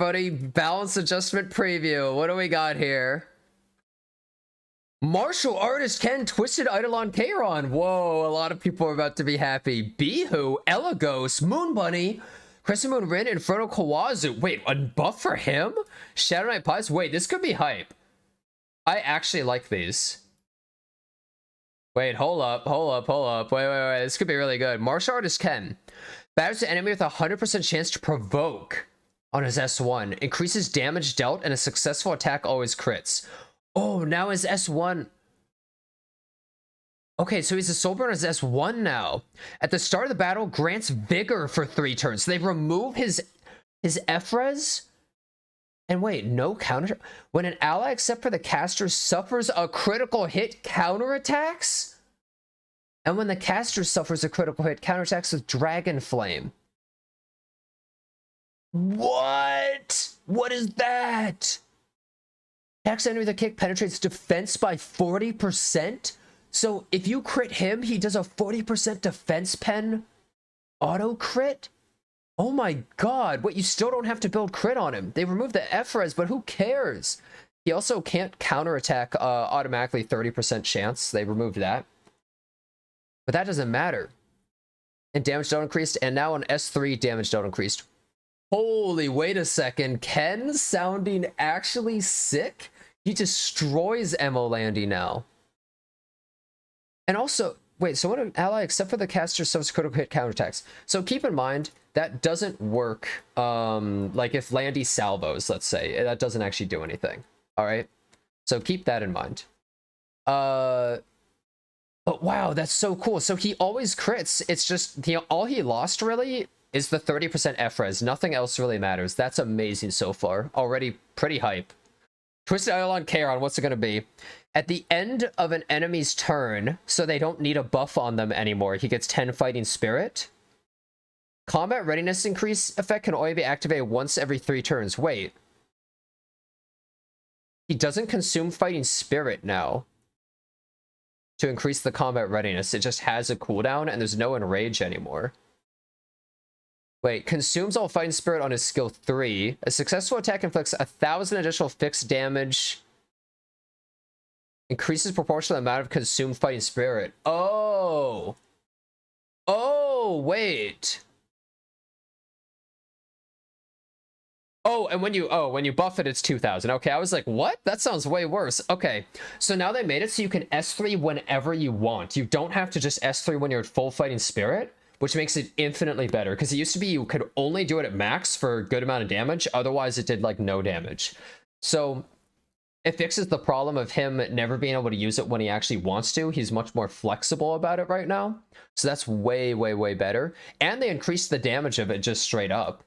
Buddy, balance adjustment preview. What do we got here? Martial artist Ken, twisted Eidolon Kayron. Whoa, a lot of people are about to be happy. Beehoo, Eligos, Moon Bunny, Crescent Moon Rin, Inferno Khawazu. Wait, a buff for him? Shadow Knight Pies? Wait, this could be hype. I actually like these. Wait, hold up. Wait. This could be really good. Martial artist Ken. Batters the enemy with a 100% chance to provoke on his S1. Increases damage dealt and a successful attack always crits. Oh, now his S1. Okay, so he's a soul burn on his S1 now. At the start of the battle, grants vigor for 3 turns. So they remove his F-res. And wait, no counter. When an ally except for the caster suffers a critical hit, counterattacks? And when the caster suffers a critical hit, counterattacks with Dragon Flame. What? What is that? Attacks enemy with a kick, penetrates defense by 40%. So if you crit him, he does a 40% defense pen auto crit? Oh my god. Wait, you still don't have to build crit on him. They removed the F-res, but who cares? He also can't counterattack automatically 30% chance. They removed that. But that doesn't matter. And damage dealt increased, and now on S3, damage dealt increased. Holy, wait a second. Ken sounding actually sick? He destroys ML Landy now. And also, wait, so when an ally, except for the caster, suffers critical hit counterattacks. So keep in mind, that doesn't work, like if Landy salvos, let's say, that doesn't actually do anything. All right? So keep that in mind. But wow, that's so cool. So he always crits. It's just, all he lost, really, is the 30% F-res. Nothing else really matters. That's amazing so far. Already pretty hype. Twisted Eidolon Kayron, what's it going to be? At the end of an enemy's turn, so they don't need a buff on them anymore, he gets 10 Fighting Spirit. Combat Readiness Increase effect can only be activated once every 3 turns. Wait. He doesn't consume Fighting Spirit now to increase the combat readiness. It just has a cooldown, and there's no Enrage anymore. Wait, consumes all Fighting Spirit on his skill 3. A successful attack inflicts 1,000 additional fixed damage. Increases proportional amount of consumed Fighting Spirit. Oh! Oh, wait. Oh, and when you buff it, it's 2,000. Okay, I was like, what? That sounds way worse. Okay, so now they made it so you can S3 whenever you want. You don't have to just S3 when you're at full Fighting Spirit, which makes it infinitely better, because it used to be you could only do it at max for a good amount of damage, otherwise it did like no damage. So it fixes the problem of him never being able to use it when he actually wants to. He's much more flexible about it right now. So that's way, way, way better. And they increased the damage of it just straight up.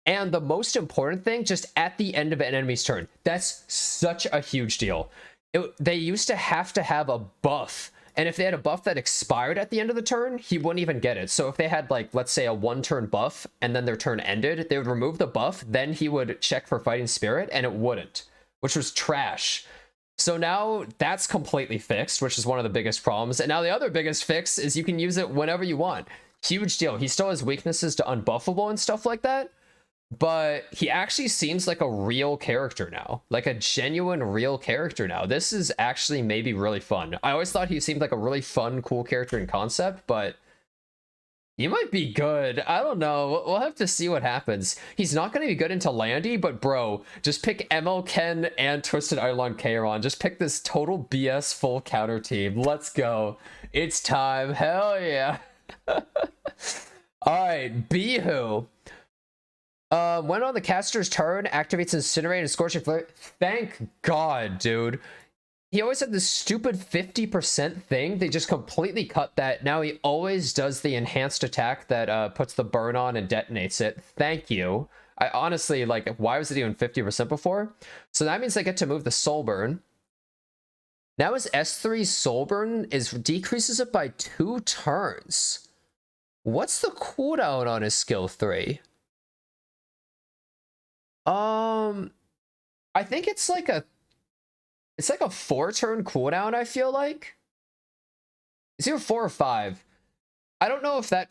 And the most important thing, just at the end of an enemy's turn. That's such a huge deal. They used to have a buff. And if they had a buff that expired at the end of the turn, he wouldn't even get it. So if they had, like, let's say a 1-turn buff, and then their turn ended, they would remove the buff, then he would check for Fighting Spirit, and it wouldn't, which was trash. So now that's completely fixed, which is one of the biggest problems. And now the other biggest fix is you can use it whenever you want. Huge deal. He still has weaknesses to unbuffable and stuff like that, but he actually seems like a real character now, like a genuine real character now. This is actually maybe really fun. I always thought he seemed like a really fun, cool character in concept, but he might be good. I don't know. We'll have to see what happens. He's not going to be good into Landy, but bro, just pick ML Ken and Twisted Eidolon Kayron. Just pick this total BS full counter team. Let's go. It's time. Hell yeah. All right, Beehoo. When on the caster's turn, activates Incinerate and Scorching Flare. Thank God, dude. He always had this stupid 50% thing. They just completely cut that. Now he always does the enhanced attack that puts the burn on and detonates it. Thank you. I honestly, like, why was it even 50% before? So that means I get to move the soul burn. Now his S3 soul burn decreases it by 2 turns. What's the cooldown on his skill 3? I think it's like a 4-turn cooldown, I feel like. It's either 4 or 5. I don't know if that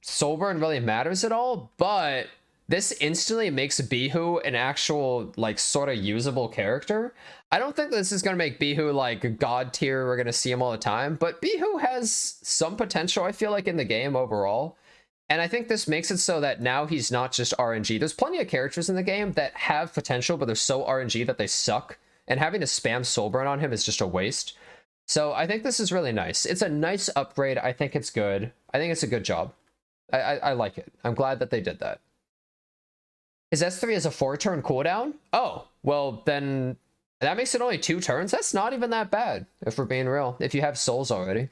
soul burn really matters at all, but this instantly makes Beehoo an actual, like, sort of usable character. I don't think this is going to make Beehoo, like, god tier, we're going to see him all the time, but Beehoo has some potential, I feel like, in the game overall. And I think this makes it so that now he's not just RNG. There's plenty of characters in the game that have potential, but they're so RNG that they suck. And having to spam Soulburn on him is just a waste. So I think this is really nice. It's a nice upgrade. I think it's good. I think it's a good job. I like it. I'm glad that they did that. Is S3 as a 4-turn cooldown? Oh, well then that makes it only 2 turns. That's not even that bad, if we're being real, if you have souls already.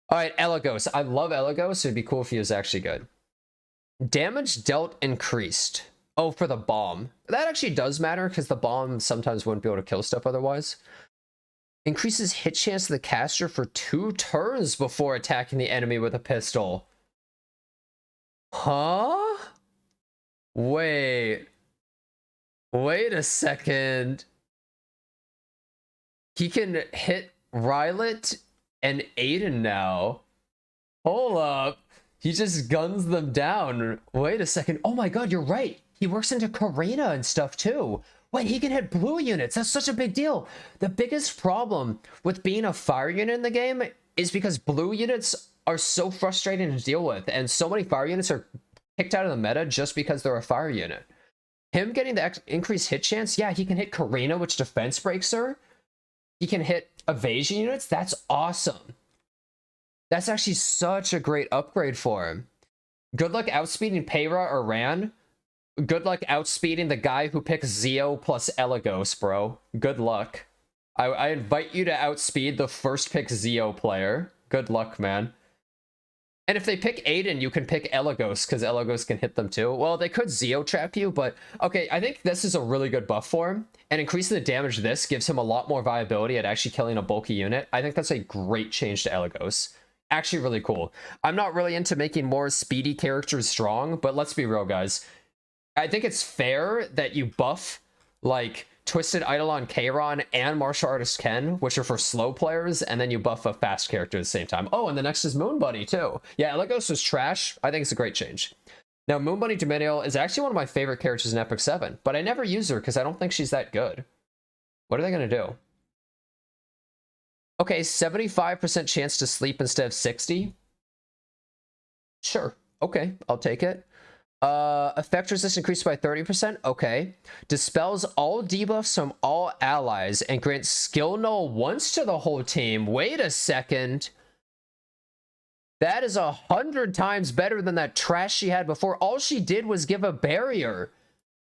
All right, Eligos. I love Eligos. It'd be cool if he was actually good. Damage dealt increased. Oh, for the bomb. That actually does matter because the bomb sometimes wouldn't be able to kill stuff otherwise. Increases hit chance of the caster for 2 turns before attacking the enemy with a pistol. Huh? Wait a second. He can hit Rylet and Aiden now. Hold up. He just guns them down. Wait a second. Oh my god, you're right. He works into Karina and stuff too. Wait, he can hit blue units. That's such a big deal. The biggest problem with being a fire unit in the game is because blue units are so frustrating to deal with, and so many fire units are kicked out of the meta just because they're a fire unit. Him getting the increased hit chance, yeah, he can hit Karina, which defense breaks her. He can hit evasion units. That's awesome. That's actually such a great upgrade for him. Good luck outspeeding Peyra or Ran. Good luck outspeeding the guy who picks Zeo plus Eligos, bro. Good luck. I invite you to outspeed the first pick Zeo player. Good luck, man. And if they pick Aiden, you can pick Eligos, because Eligos can hit them too. Well, they could Zeo trap you, but okay, I think this is a really good buff for him. And increasing the damage this gives him a lot more viability at actually killing a bulky unit. I think that's a great change to Eligos. Actually really cool. I'm not really into making more speedy characters strong, but let's be real, guys. I think it's fair that you buff, like, Twisted Eidolon Kayron and Martial Artist Ken, which are for slow players, and then you buff a fast character at the same time. Oh, and the next is Moon Bunny, too. Yeah, Eligos was trash. I think it's a great change. Now, Moon Bunny Dominiel is actually one of my favorite characters in Epic 7, but I never use her because I don't think she's that good. What are they going to do? Okay, 75% chance to sleep instead of 60. Sure. Okay, I'll take it. Effect resist increased by 30%. Okay. Dispels all debuffs from all allies and grants skill null once to the whole team. Wait a second. That is 100 times better than that trash she had before. All she did was give a barrier.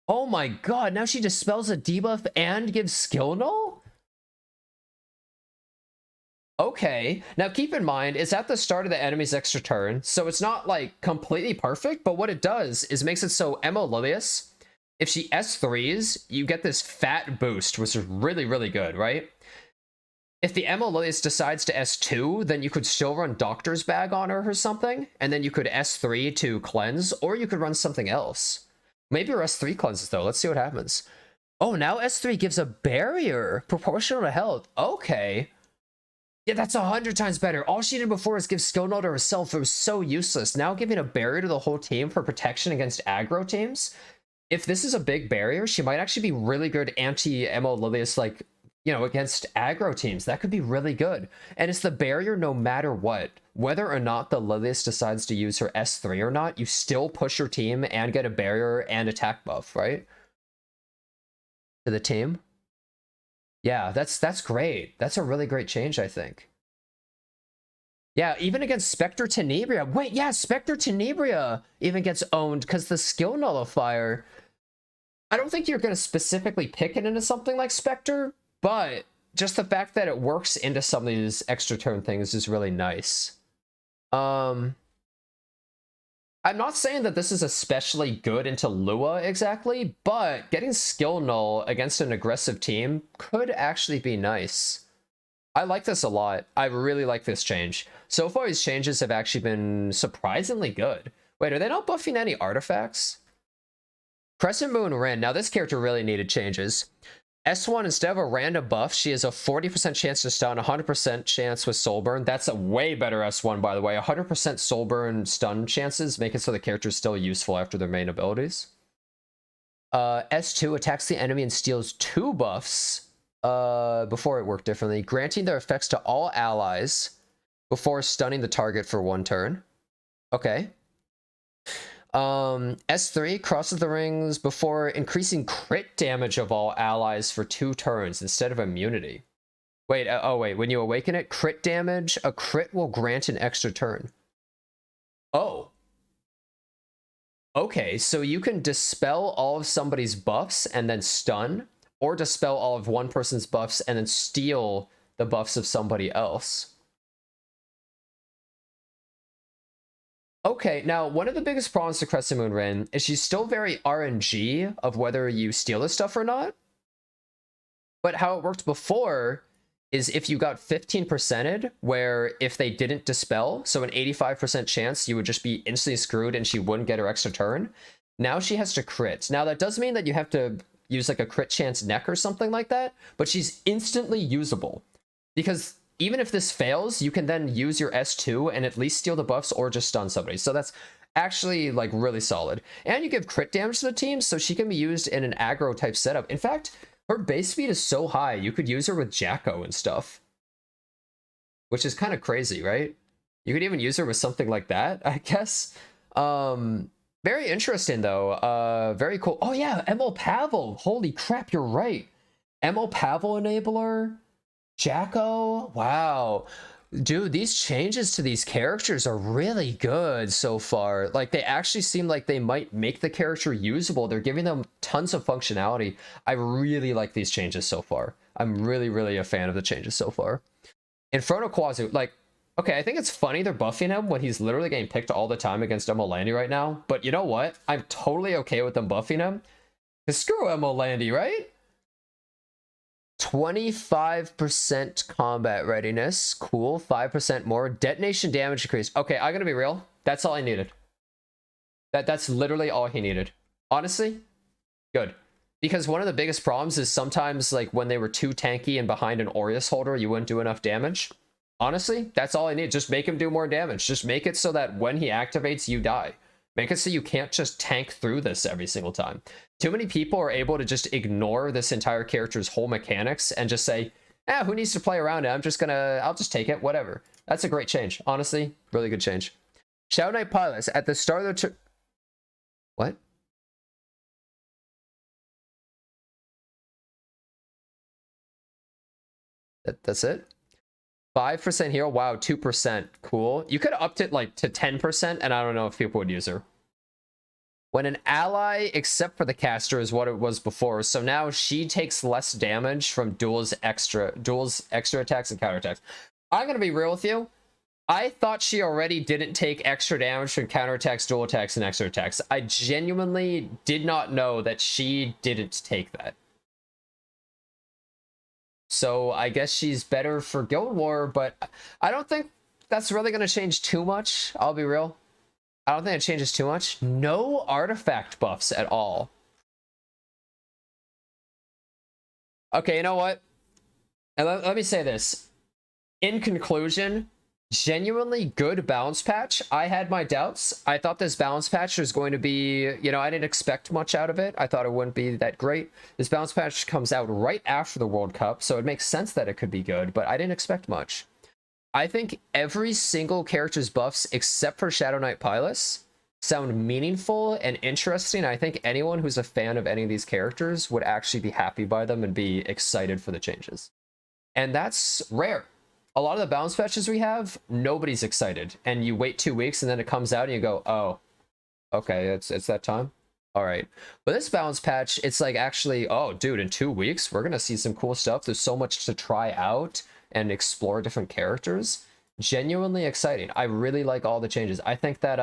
Oh my god, now she dispels a debuff and gives skill null? Okay, now keep in mind, it's at the start of the enemy's extra turn, so it's not, like, completely perfect, but what it does is makes it so ML Lilius, if she S3s, you get this fat boost, which is really, really good, right? If the ML Lilius decides to S2, then you could still run Doctor's Bag on her or something, and then you could S3 to cleanse, or you could run something else. Maybe your S3 cleanses, though. Let's see what happens. Oh, now S3 gives a barrier proportional to health. Okay. Yeah, that's 100 times better. All she did before is give skill null to herself. It was so useless. Now giving a barrier to the whole team for protection against aggro teams. If this is a big barrier, she might actually be really good anti-ML Lilius, like, you know, against aggro teams. That could be really good. And it's the barrier no matter what. Whether or not the Lilius decides to use her S3 or not, you still push your team and get a barrier and attack buff, right? To the team. Yeah, that's great. That's a really great change, I think. Yeah, even against Spectre Tenebria. Wait, yeah, Spectre Tenebria even gets owned because the skill nullifier. I don't think you're going to specifically pick it into something like Spectre, but just the fact that it works into some of these extra turn things is really nice. I'm not saying that this is especially good into Lua exactly, but getting skill null against an aggressive team could actually be nice. I like this a lot. I really like this change. So far, these changes have actually been surprisingly good. Wait, are they not buffing any artifacts? Crescent Moon Rin. Now, this character really needed changes. S1, instead of a random buff, she has a 40% chance to stun, 100% chance with Soulburn. That's a way better S1, by the way. 100% Soulburn stun chances make it so the character is still useful after their main abilities. S2 attacks the enemy and steals 2 buffs. Before it worked differently, granting their effects to all allies before stunning the target for 1 turn. Okay. S3 crosses the rings before increasing crit damage of all allies for 2 turns instead of immunity. Wait, oh wait, when you awaken it, crit damage, a crit will grant an extra turn. Oh. Okay, so you can dispel all of somebody's buffs and then stun, or dispel all of one person's buffs and then steal the buffs of somebody else. Okay, now one of the biggest problems to Crescent Moon Rin is she's still very RNG of whether you steal this stuff or not. But how it worked before is if you got 15%ed, where if they didn't dispel, so an 85% chance you would just be instantly screwed and she wouldn't get her extra turn. Now she has to crit. Now that does mean that you have to use like a crit chance neck or something like that, but she's instantly usable. Because even if this fails, you can then use your S2 and at least steal the buffs or just stun somebody. So that's actually like really solid. And you give crit damage to the team, so she can be used in an aggro type setup. In fact, her base speed is so high, you could use her with Jacko and stuff. Which is kind of crazy, right? You could even use her with something like that, I guess. Very interesting, though. Very cool. Oh, yeah, ML Pavel. Holy crap, you're right. ML Pavel enabler. Jacko. Wow. Dude, these changes to these characters are really good so far. Like, they actually seem like they might make the character usable. They're giving them tons of functionality. I really like these changes so far. I'm really, really a fan of the changes so far. Inferno Khawazu, like, okay, I think it's funny they're buffing him when he's literally getting picked all the time against ML Landy right now. But you know what? I'm totally okay with them buffing him. Because screw ML Landy, right? 25% combat readiness. Cool. 5% more. Detonation damage increase. Okay, I'm gonna be real. That's all I needed. That's literally all he needed. Honestly, good. Because one of the biggest problems is sometimes like when they were too tanky and behind an Aureus holder, you wouldn't do enough damage. Honestly, that's all I need. Just make him do more damage. Just make it so that when he activates, you die. Make it so you can't just tank through this every single time. Too many people are able to just ignore this entire character's whole mechanics and just say, who needs to play around it? I'll just take it, whatever. That's a great change. Honestly, really good change. Shadow Knight Pyllis, at the start of the what? That's it? 5% heal? Wow, 2%. Cool. You could have upped it like to 10%, and I don't know if people would use her. When an ally, except for the caster, is what it was before. So now she takes less damage from duel's extra attacks and counterattacks. I'm gonna be real with you. I thought she already didn't take extra damage from counterattacks, dual attacks, and extra attacks. I genuinely did not know that she didn't take that. So I guess she's better for Guild War, but I don't think that's really going to change too much. I'll be real. I don't think it changes too much. No artifact buffs at all. Okay, you know what? And let me say this. In conclusion, genuinely good balance patch. I had my doubts. I thought this balance patch was going to be, you know, I didn't expect much out of it. I thought it wouldn't be that great. This balance patch comes out right after the World Cup, so it makes sense that it could be good, but I didn't expect much. I think every single character's buffs, except for Shadow Knight Pyllis, sound meaningful and interesting. I think anyone who's a fan of any of these characters would actually be happy by them and be excited for the changes. And that's rare. A lot of the balance patches we have, nobody's excited. And you wait 2 weeks and then it comes out and you go, oh, okay, it's that time. All right. But this balance patch, it's like actually, oh, dude, in 2 weeks, we're going to see some cool stuff. There's so much to try out and explore different characters. Genuinely exciting. I really like all the changes. I think that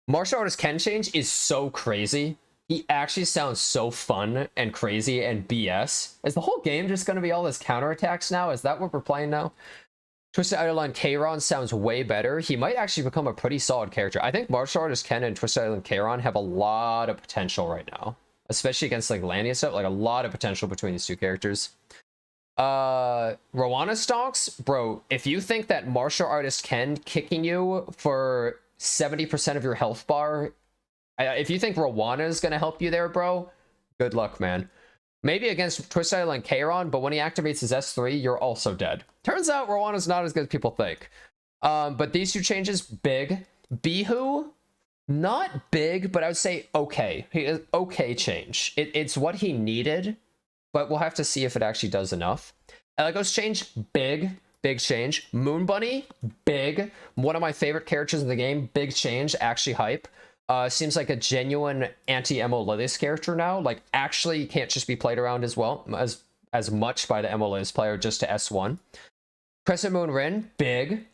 Martial Artist Ken change is so crazy. He actually sounds so fun and crazy and BS. Is the whole game just going to be all this counterattacks now? Is that what we're playing now? Twisted Eidolon Kayron sounds way better. He might actually become a pretty solid character. I think Martial Artist Ken and Twisted Eidolon Kayron have a lot of potential right now. Especially against like Landy and stuff. Like a lot of potential between these two characters. Rowana Stonks? Bro, if you think that Martial Artist Ken kicking you for 70% of your health bar If you think Rowana is going to help you there, bro, good luck, man. Maybe against Twisted Idol and Kayron, but when he activates his S3, you're also dead. Turns out Rowana's not as good as people think. But these two changes, big. Beehoo, not big, but I would say okay. Okay change. It's what he needed, but we'll have to see if it actually does enough. Eligos change, big change. Moon Bunny, big. One of my favorite characters in the game, big change, actually hype. Seems like a genuine anti-ML Lilius character now. Like, actually can't just be played around as well, as much by the ML Lilius player just to S1. Crescent Moon Rin, big.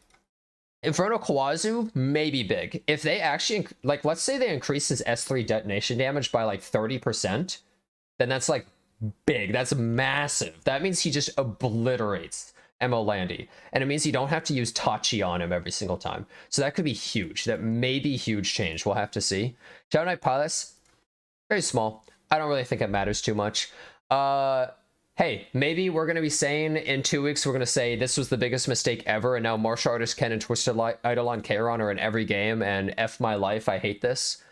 Inferno Khawazu, maybe big. If they actually, like, let's say they increase his S3 detonation damage by like 30%, then that's like big. That's massive. That means he just obliterates ML Landy. And it means you don't have to use Tachi on him every single time. So that could be huge. That may be huge change. We'll have to see. Shadow Knight Pyllis, very small. I don't really think it matters too much. Hey, maybe we're going to be saying in 2 weeks, we're going to say this was the biggest mistake ever, and now Martial Artist Ken and Twisted Eidolon Kayron are in every game, and F my life, I hate this.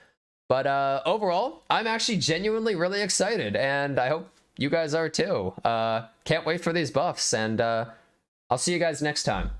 But overall, I'm actually genuinely really excited, and I hope you guys are too. Can't wait for these buffs, and I'll see you guys next time.